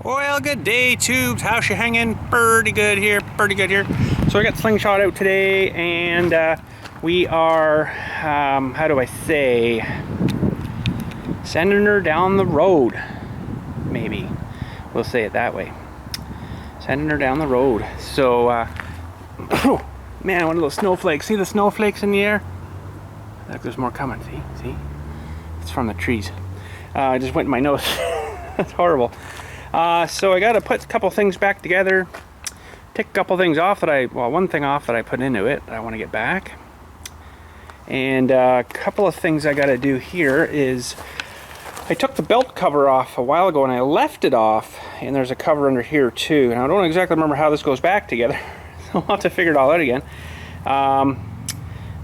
Well, good day, tubes. How's she hanging? Pretty good here, pretty good here. So I got Slingshot out today, and we are, how do I say, sending her down the road. Maybe we'll say it that way. Sending her down the road. So, oh man, one of those snowflakes. See the snowflakes in the air? Look, there's more coming. See? It's from the trees. I just went in my nose. That's horrible. So I got to put a couple things back together, take a couple things off that one thing off that I put into it that I want to get back. And a couple of things I got to do here is, I took the belt cover off a while ago and I left it off, and there's a cover under here too. And I don't exactly remember how this goes back together, so I'll have to figure it all out again.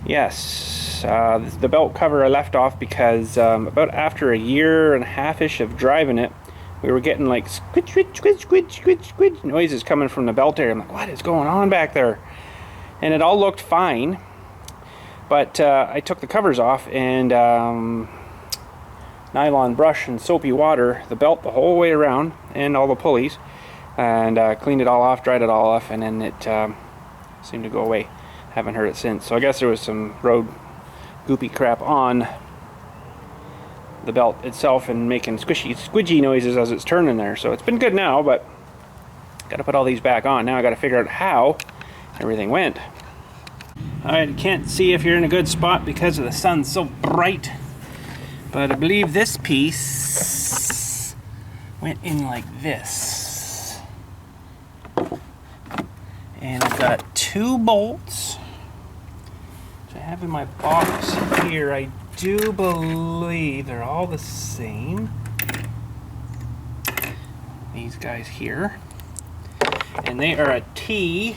Yes, the belt cover I left off because about after a year and a half-ish of driving it, we were getting like squidge, squidge, squidge, squidge, squidge, squidge noises coming from the belt area. I'm like, what is going on back there? And it all looked fine, but I took the covers off and nylon brush and soapy water the belt the whole way around and all the pulleys, and cleaned it all off, dried it all off, and then it seemed to go away. Haven't heard it since. So I guess there was some road goopy crap on the belt itself and making squidgy noises as it's turning there. So it's been good now, but got to put all these back on. Now I got to figure out how everything went. I can't see if you're in a good spot because of the sun so bright, but I believe this piece went in like this. And I've got 2 bolts which I have in my box here. I do believe they're all the same. These guys here, and they are a T55.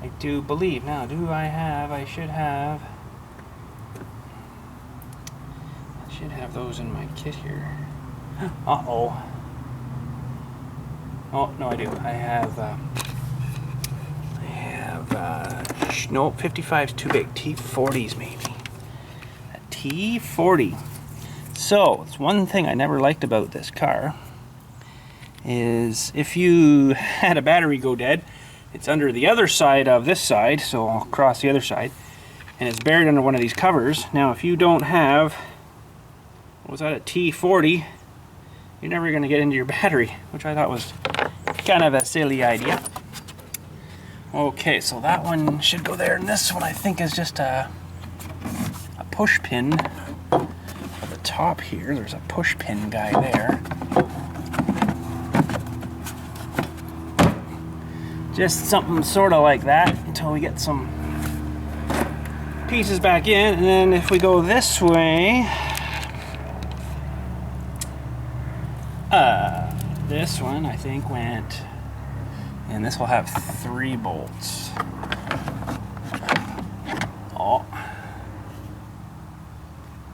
I do believe. Now, do I have? I should have those in my kit here. Uh-oh. Oh no, I do. I have. No, 55's too big. T40s maybe. A T40. So, it's one thing I never liked about this car is if you had a battery go dead, it's under the other side of this side, so I'll cross the other side, and it's buried under one of these covers. Now, if you don't have, what was that, a T40, you're never going to get into your battery, which I thought was kind of a silly idea. Okay, so that one should go there, and this one I think is just a push pin. At the top here, there's a push pin guy there. Just something sort of like that until we get some pieces back in, and then if we go this way, this one I think went. And this will have 3 bolts. Oh.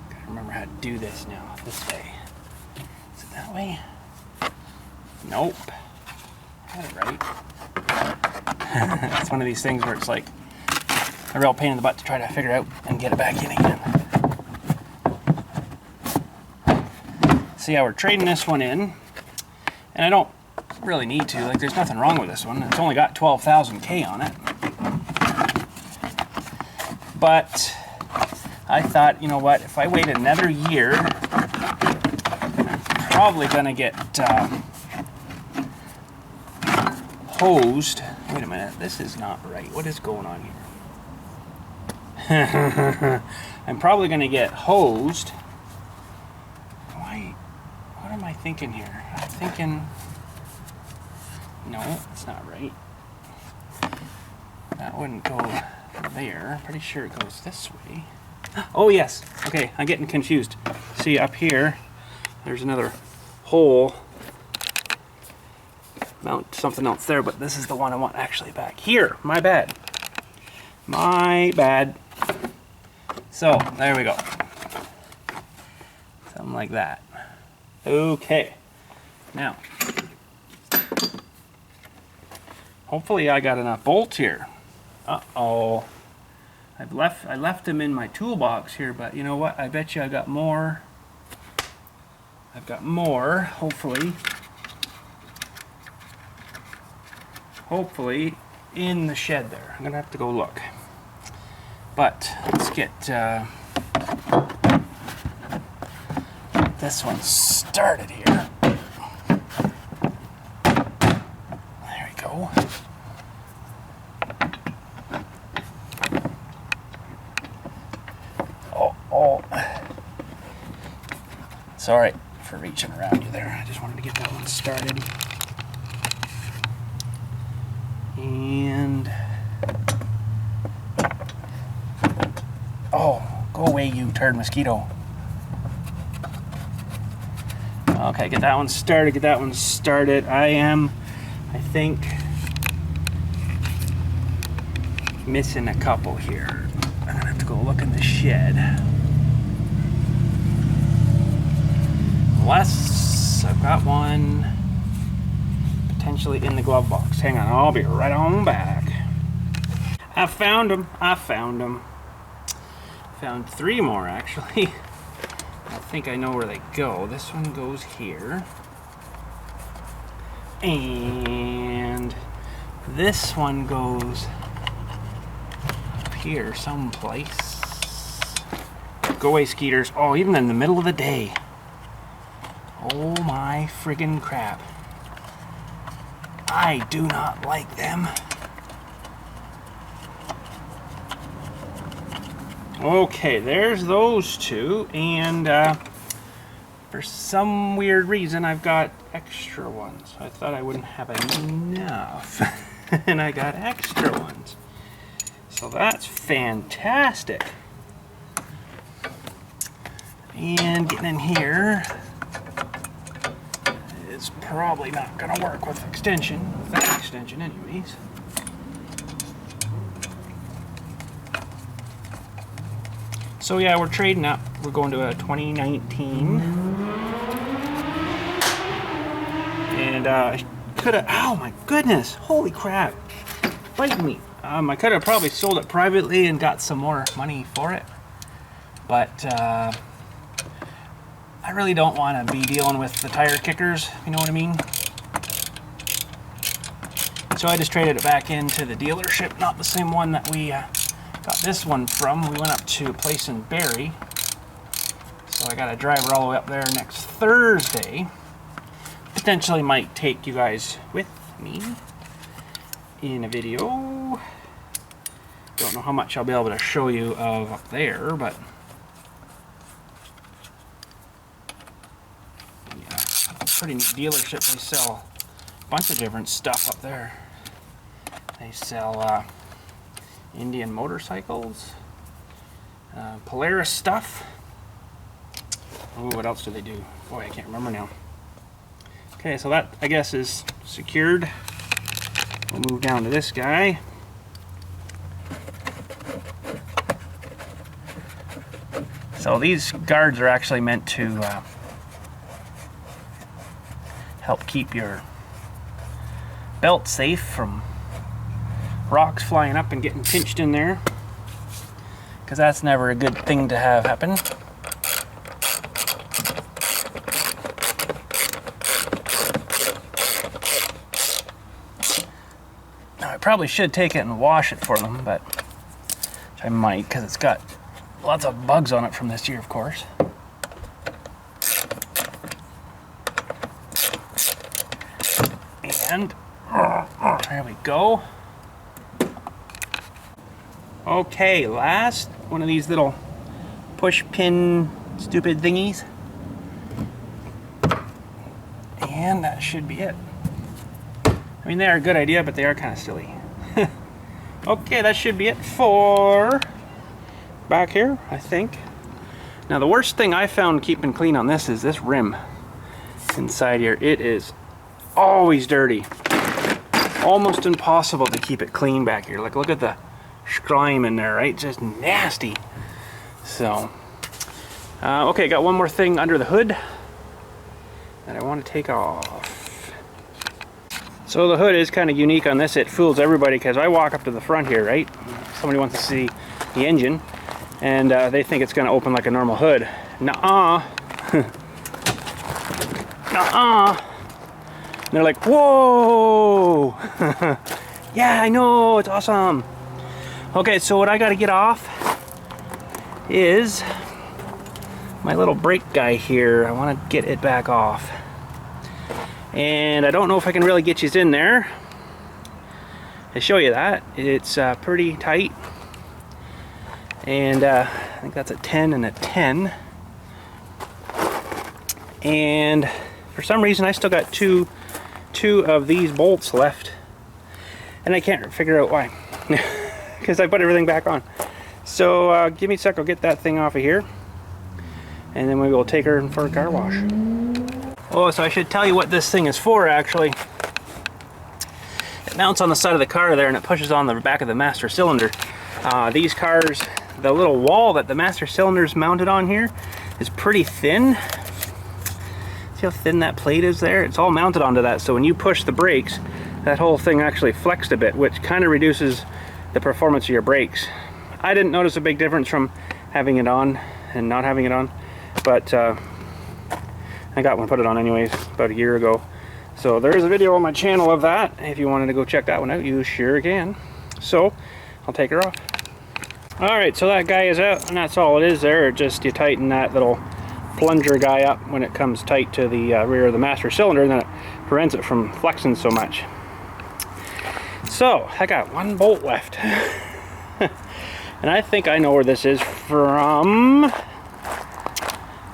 Gotta remember how to do this now. This way. Is it that way? Nope. Got it right. It's one of these things where it's like a real pain in the butt to try to figure out and get it back in again. See how we're trading this one in. And I don't really need to, like, there's nothing wrong with this one. It's only got 12,000 K on it, but I thought, you know what, if I wait another year, I'm probably gonna get hosed. Wait a minute, this is not right. What is going on here? I'm probably going to get hosed. Why? What am I thinking here? I'm thinking... No, it's not right. That wouldn't go there. I'm pretty sure it goes this way. Oh, yes. Okay, I'm getting confused. See, up here, there's another hole. Mount something else there, but this is the one I want actually back here. My bad. My bad. So, there we go. Something like that. Okay. Now, hopefully I got enough bolts here. Uh-oh. I left them in my toolbox here, but you know what? I bet you I got more. I've got more, hopefully. Hopefully in the shed there. I'm gonna have to go look. But let's get this one started here. There we go. Oh. Sorry for reaching around you there. I just wanted to get that one started. And oh, go away, you turd mosquito. Okay, get that one started, get that one started. I think, missing a couple here. I'm gonna have to go look in the shed. Unless I've got one potentially in the glove box. Hang on, I'll be right on back. I found them. I found them. Found 3 more actually. I think I know where they go. This one goes here. And this one goes up here someplace. Go away, skeeters. Oh, even in the middle of the day. Oh my friggin' crap. I do not like them. Okay, there's those 2, and for some weird reason I've got extra ones. I thought I wouldn't have enough, and I got extra ones. So that's fantastic. And getting in here is probably not going to work with that extension anyways. So yeah, we're trading up. We're going to a 2019. And I could have, oh my goodness, holy crap, biting me. I could have probably sold it privately and got some more money for it. But I really don't want to be dealing with the tire kickers, if you know what I mean. So I just traded it back into the dealership, not the same one that we got this one from. We went up to a place in Barrie. So I got to drive her all the way up there next Thursday. Potentially might take you guys with me in a video. Don't know how much I'll be able to show you of up there, but yeah, pretty neat dealership. They sell a bunch of different stuff up there. They sell Indian motorcycles, Polaris stuff. Oh, what else do they do? Boy, I can't remember now. Okay, so that, I guess, is secured. We'll move down to this guy. So these guards are actually meant to help keep your belt safe from rocks flying up and getting pinched in there, because that's never a good thing to have happen. Now I probably should take it and wash it for them, but I might, because it's got lots of bugs on it from this year, of course. And there we go. Okay, last one of these little push pin stupid thingies. And that should be it. I mean, they are a good idea, but they are kind of silly. Okay, that should be it for back here, I think. Now, the worst thing I found keeping clean on this is this rim inside here. It is always dirty. Almost impossible to keep it clean back here. Like, look at the slime in there, right? Just nasty. So, okay, got one more thing under the hood that I want to take off. So the hood is kind of unique on this. It fools everybody because I walk up to the front here, right? Somebody wants to see the engine, and they think it's going to open like a normal hood. Nuh-uh. Nuh-uh. And they're like, whoa! Yeah, I know, it's awesome. Okay, so what I got to get off is my little brake guy here. I want to get it back off. And I don't know if I can really get you in there to show you that. It's pretty tight. And I think that's a 10 and a 10. And for some reason I still got two of these bolts left. And I can't figure out why. Because I put everything back on. So give me a sec, I'll get that thing off of here. And then we will take her for a car wash. Oh, so I should tell you what this thing is for, actually. It mounts on the side of the car there, and it pushes on the back of the master cylinder. These cars, the little wall that the master cylinder is mounted on here is pretty thin. See how thin that plate is there? It's all mounted onto that, so when you push the brakes, that whole thing actually flexed a bit, which kind of reduces the performance of your brakes. I didn't notice a big difference from having it on and not having it on, but I got one put it on anyways about a year ago. So there's a video on my channel of that. If you wanted to go check that one out, you sure can. So I'll take her off. Alright, so that guy is out, and that's all it is there. Just you tighten that little plunger guy up when it comes tight to the rear of the master cylinder, and then it prevents it from flexing so much. So I got one bolt left. And I think I know where this is from.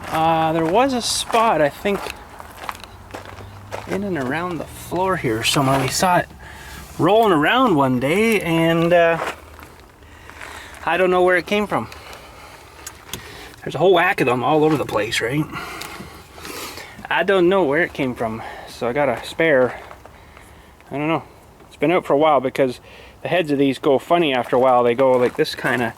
There was a spot, I think, in and around the floor here somewhere. We saw it rolling around one day, and I don't know where it came from. There's a whole whack of them all over the place, right? I don't know where it came from, so I got a spare. I don't know. It's been out for a while because the heads of these go funny after a while. They go like this kind of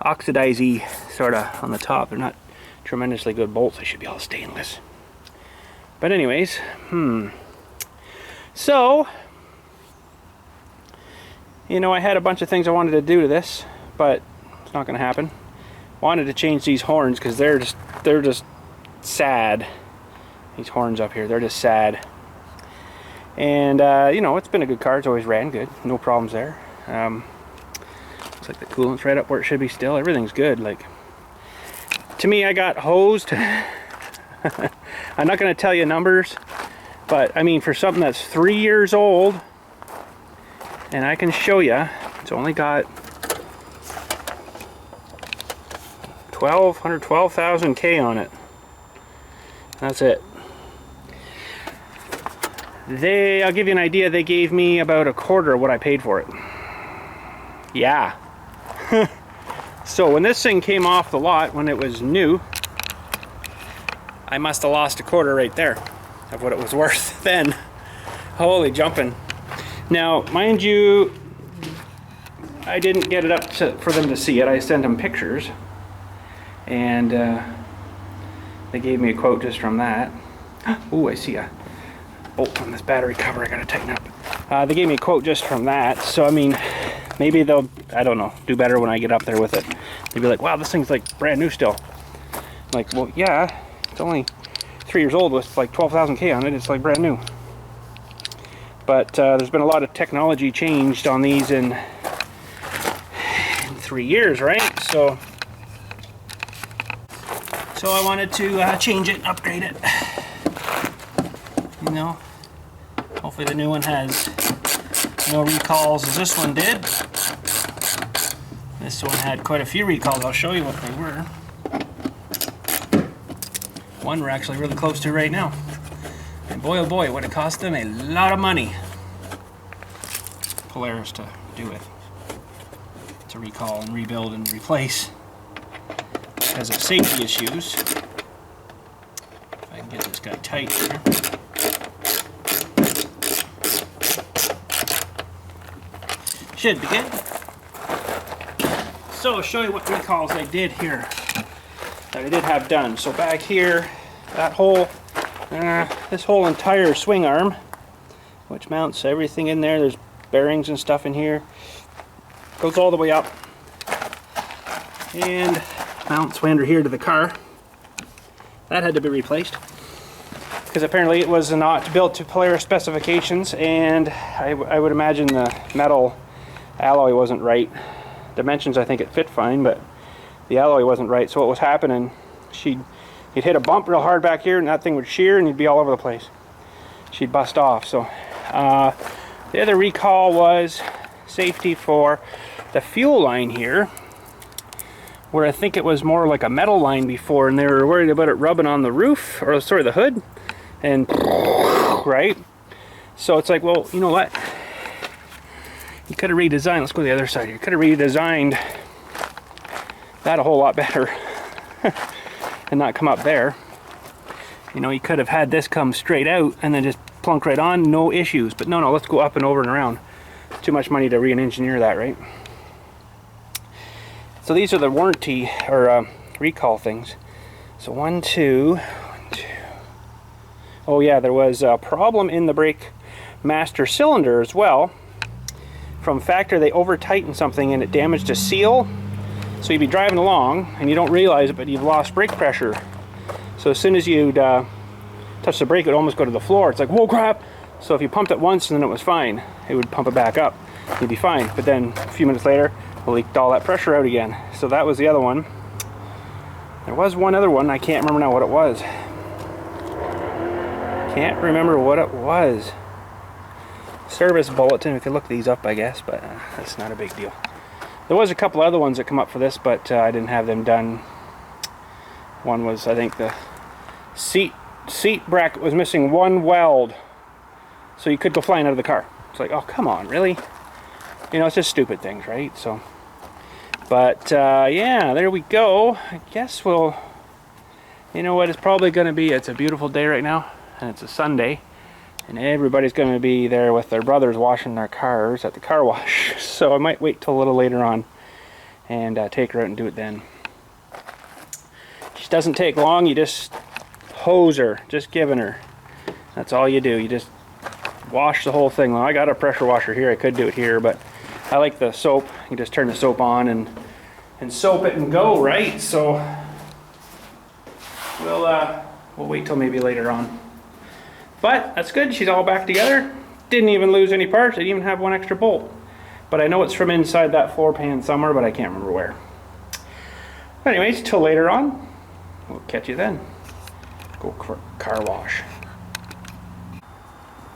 oxidize-y sort of on the top. They're not tremendously good bolts. They should be all stainless. But anyways, so, you know, I had a bunch of things I wanted to do to this, but it's not going to happen. Wanted to change these horns because they're just sad. These horns up here, they're just sad. And you know, it's been a good car. It's always ran good. No problems there. Looks like the coolant's right up where it should be still. Everything's good. Like, to me, I got hosed. I'm not going to tell you numbers, but I mean, for something that's 3 years old, and I can show you, it's only got 112,000 K on it. That's it. I'll give you an idea, they gave me about a quarter of what I paid for it. Yeah. So when this thing came off the lot, when it was new, I must have lost a quarter right there of what it was worth then. Holy jumping. Now, mind you, I didn't get it up for them to see it. I sent them pictures, and they gave me a quote just from that. Ooh, I see a bolt on this battery cover I gotta tighten up. They gave me a quote just from that, so I mean, maybe they'll, I don't know, do better when I get up there with it. They'll be like, wow, this thing's like brand new still. I'm like, well, yeah, it's only 3 years old with like 12,000 K on it. It's like brand new. But there's been a lot of technology changed on these in 3 years, right? So I wanted to change it and upgrade it. You know, hopefully the new one has no recalls as this one did. This one had quite a few recalls. I'll show you what they were. One we're actually really close to right now. And boy oh boy, it would have cost them a lot of money. Polaris to do it. To recall and rebuild and replace because of safety issues. If I can get this guy tight here. Should be good. So I'll show you what recalls I did here that I did have done. So back here, that whole, this whole entire swing arm, which mounts everything in there. There's bearings and stuff in here. Goes all the way up and mounts way under here to the car. That had to be replaced because apparently it was not built to Polaris specifications, and I would imagine the metal alloy wasn't right. Dimensions, I think it fit fine, but the alloy wasn't right. So what was happening, you'd hit a bump real hard back here and that thing would shear and you'd be all over the place. She'd bust off. So the other recall was safety for the fuel line here, where I think it was more like a metal line before, and they were worried about it rubbing on the roof, or sorry, the hood, and right? So it's like, well, you know what? You could have redesigned, let's go to the other side here. You could have redesigned that a whole lot better and not come up there. You know, you could have had this come straight out and then just plunk right on, no issues. But no, let's go up and over and around. It's too much money to re-engineer that, right? So these are the warranty or recall things. So 1, 2, 1, 2. Oh yeah, there was a problem in the brake master cylinder as well. From factory, they over-tightened something and it damaged a seal. So you'd be driving along and you don't realize it, but you've lost brake pressure. So as soon as you'd touch the brake, it would almost go to the floor. It's like, whoa, crap! So if you pumped it once and then it was fine, it would pump it back up. You'd be fine. But then a few minutes later, it leaked all that pressure out again. So that was the other one. There was one other one. I can't remember now what it was. Can't remember what it was. Service bulletin. We could look these up, I guess, but that's not a big deal. There was a couple other ones that come up for this, but I didn't have them done. One was, I think, the seat bracket was missing one weld, so you could go flying out of the car. It's like, oh, come on, really? You know, it's just stupid things, right? So, but yeah, there we go. I guess we'll, you know what, it's probably going to be, it's a beautiful day right now, and it's a Sunday, and everybody's going to be there with their brothers washing their cars at the car wash. So I might wait till a little later on and take her out and do it then. She doesn't take long. You just hose her, just giving her. That's all you do. You just wash the whole thing. Well, I got a pressure washer here. I could do it here, but I like the soap. You just turn the soap on and soap it and go, right? So we'll wait till maybe later on. But that's good. She's all back together. Didn't even lose any parts. I didn't even have one extra bolt. But I know it's from inside that floor pan somewhere, but I can't remember where. Anyways, till later on. We'll catch you then. Go car wash.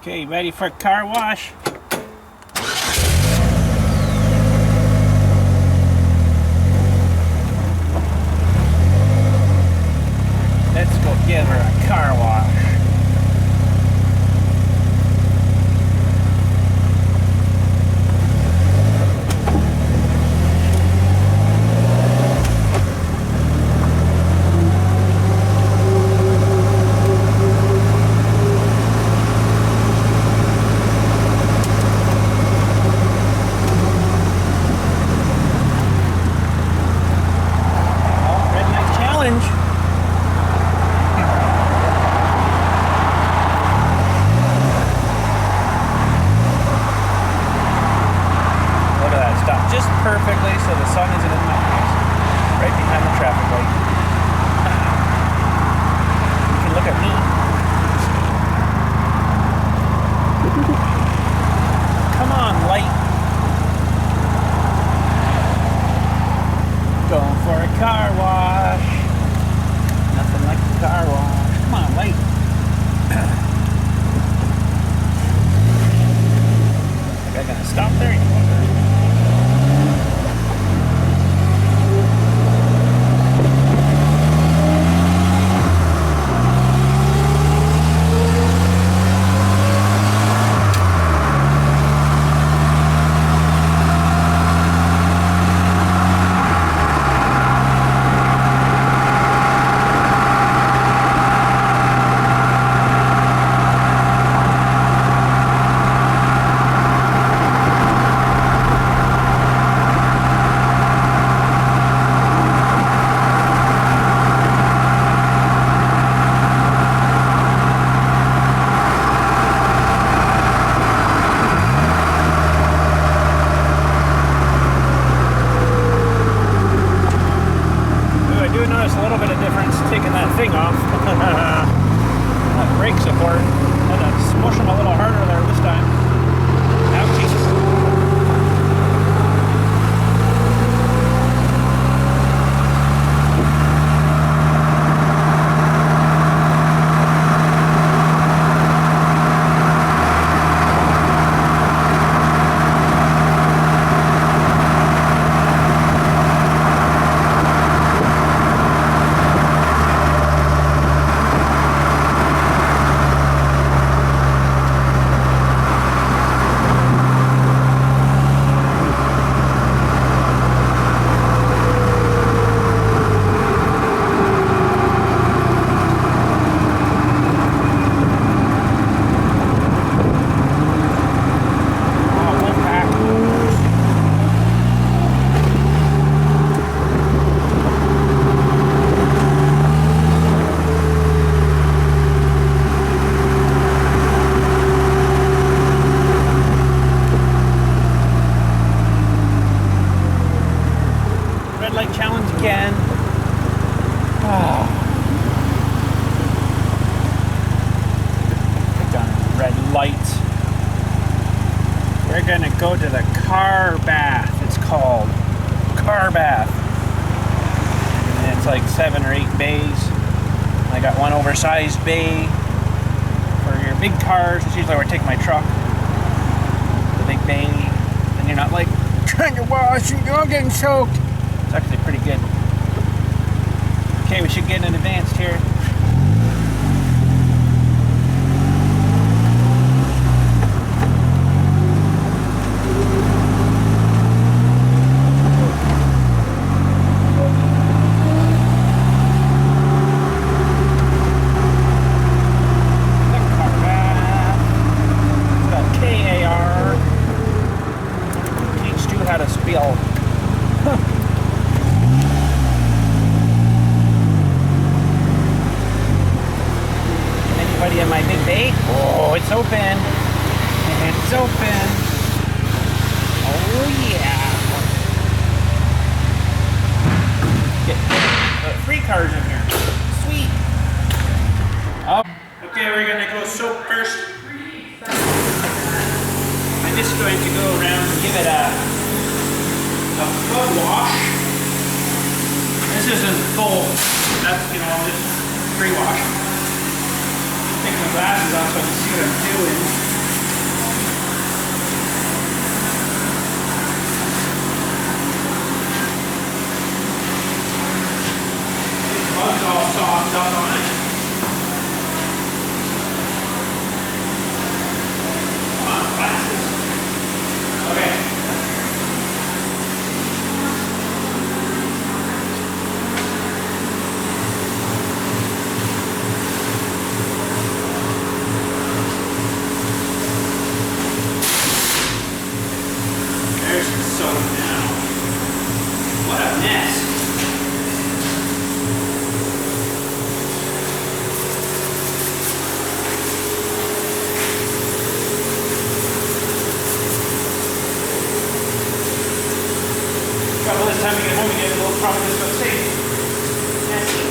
Okay, ready for car wash? Let's go give her a car wash. notice a little bit of difference taking that thing off. That brake support. Had to smush them a little harder there this time. Ouchies. We're gonna go to the car bath. It's called car bath, and it's like 7 or 8 bays. I got one oversized bay for your big cars. It's usually where I take my truck, the big bay, and you're not like trying to wash and you're getting soaked. It's actually pretty good. Okay, we should get in advanced here. Anybody in my big bay? Oh, it's open. It's open. Oh yeah. Get 3 cars in here. Sweet. Oh. Okay, we're gonna go soap first. I'm just going to go around and give it a flood wash. This isn't full. That's, you know, just pre-wash. Take my glasses off so I can see what I'm doing. The bug's all soft up on it. Come on, glasses. Okay. By the time you get home, you get a little probably just go safe. Nasty.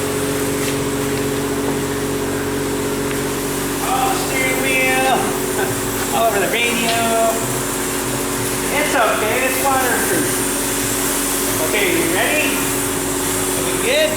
Oh, the steering wheel. All over the radio. It's okay, it's waterproof. Okay, you ready? Are we good?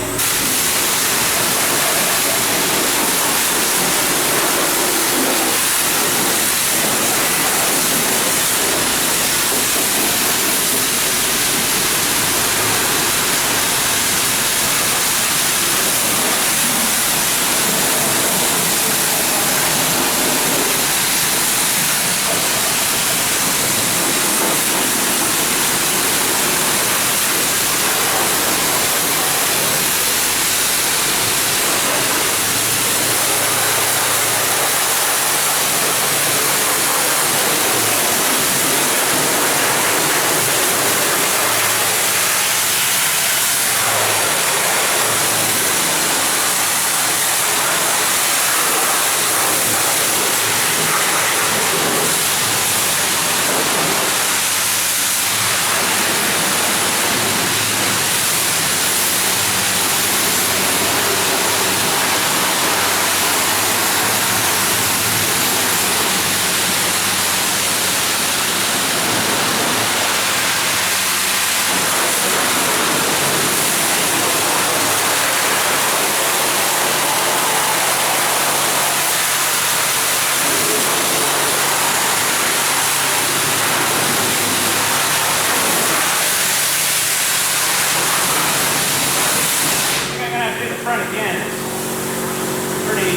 front again. It's pretty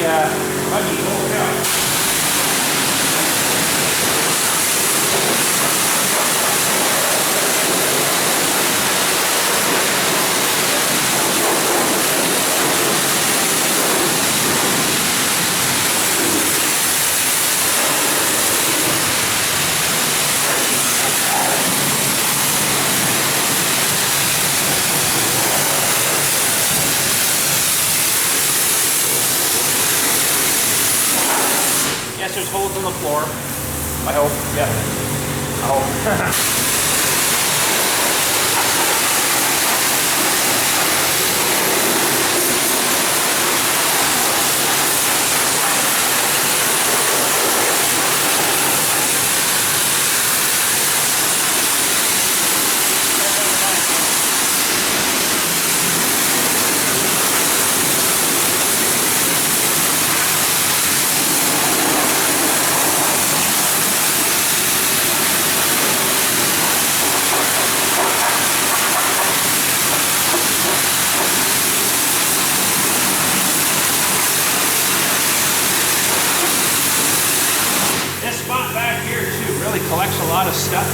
buggy. Holy cow. Yes, there's holes in the floor. I hope. Yeah. I hope. Collects a lot of stuff.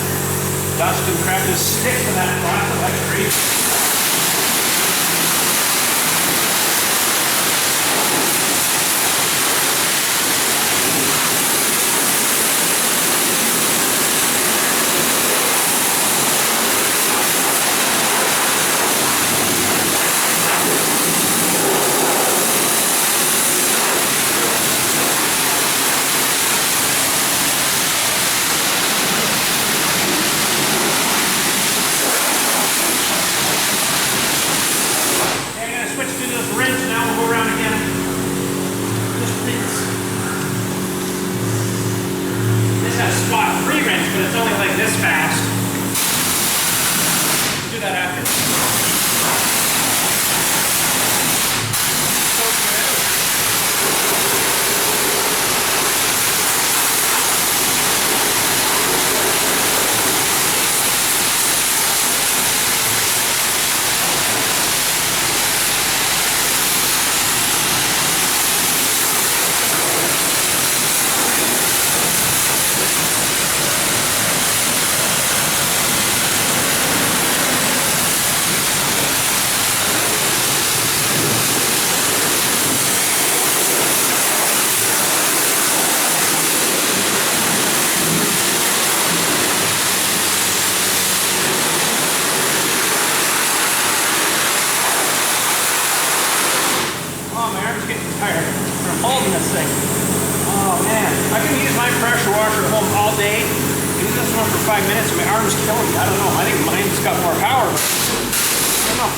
Dust and crap just stick to that plastic like crazy. Spot 3 wrench, but it's only like this fast. Do that after. Tired from holding this thing. Oh man, I can use my pressure washer at home all day. Use this one for 5 minutes and my arm's killing me. I don't know. I think mine's got more power. But I don't know.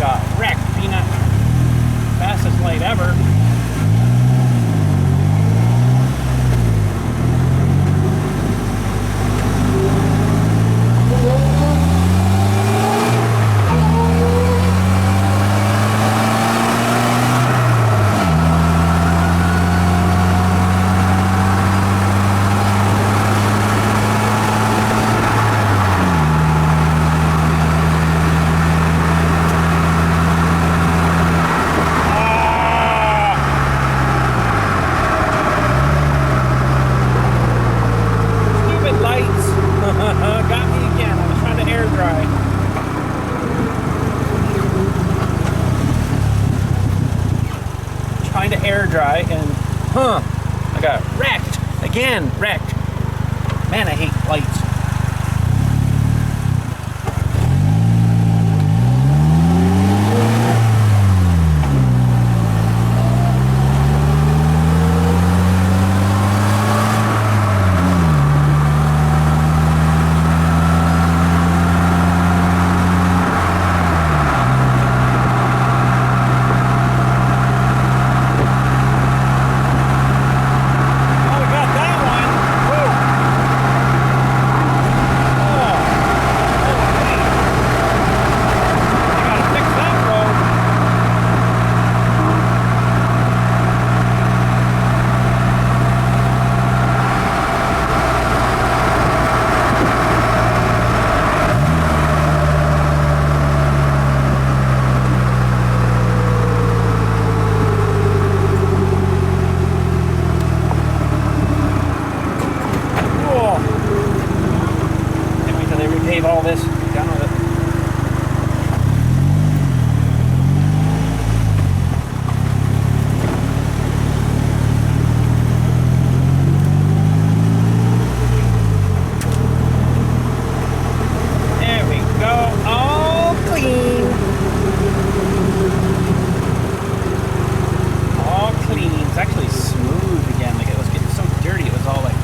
got wrecked. Peanut. Fastest light ever. Air dry and I got wrecked again. Man, I hate lights. All this, done with it. There we go, all clean. All clean. It's actually smooth again. Like it was getting so dirty. It was all like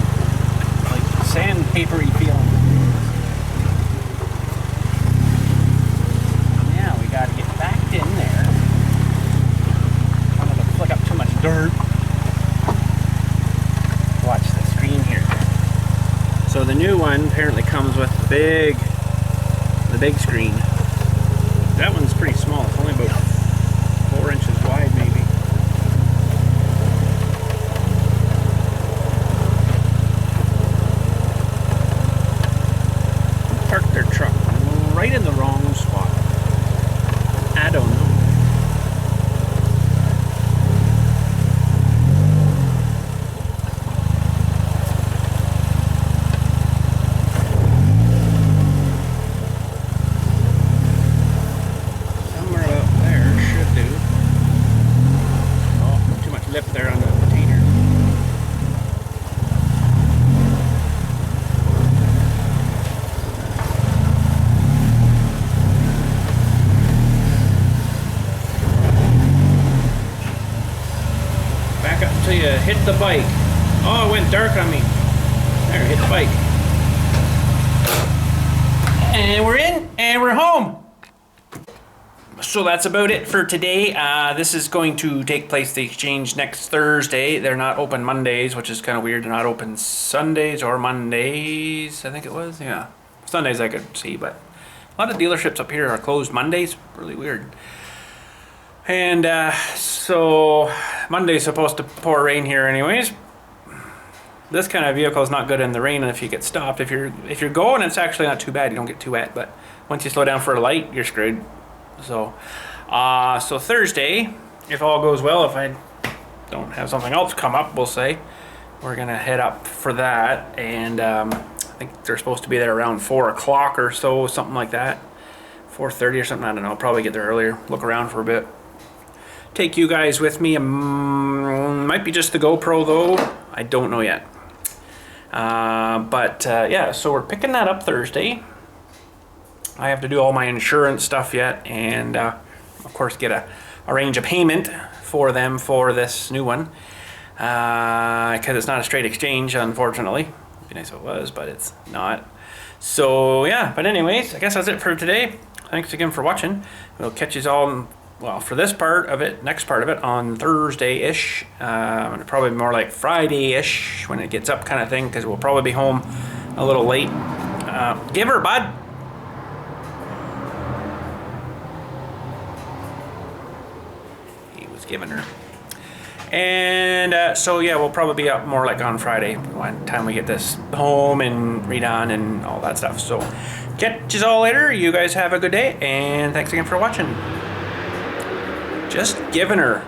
sandpapery feeling. Dirt. Watch the screen here. So the new one apparently comes with the big screen. That one's pretty small. It's only about 4 inches wide, maybe. Parked their truck right in the wrong spot. I don't know. There on the container. Back up until you hit the bike. Oh, it went dark on me. There, hit the bike. And we're in, and we're home. So that's about it for today. This is going to take place, the exchange, next Thursday. They're not open Mondays, which is kind of weird. They're not open Sundays or Mondays, I think it was. Yeah, Sundays I could see, but a lot of dealerships up here are closed Mondays. Really weird. And so Monday's supposed to pour rain here anyways. This kind of vehicle is not good in the rain, and if you get stopped, if you're going, it's actually not too bad. You don't get too wet, but once you slow down for a light, you're screwed. So, so Thursday, if all goes well, if I don't have something else come up, we'll say, we're gonna head up for that, and I think they're supposed to be there around 4 o'clock or so, something like that, 4:30 or something. I don't know. Probably get there earlier. Look around for a bit. Take you guys with me. Might be just the GoPro though. I don't know yet. Yeah, so we're picking that up Thursday. I have to do all my insurance stuff yet, and of course arrange a payment for them for this new one, because it's not a straight exchange, unfortunately. It'd be nice if it was, but it's not. So yeah, but anyways, I guess that's it for today. thanks again for watching. We'll catch you all, well, for this part of it, next part of it, on Thursday-ish. Probably more like Friday-ish when it gets up kind of thing, because we'll probably be home a little late. Give her, bud. He was giving her. And so yeah, we'll probably be up more like on Friday by the time we get this home and redone and all that stuff. So catch you all later. You guys have a good day, and thanks again for watching. Just giving her.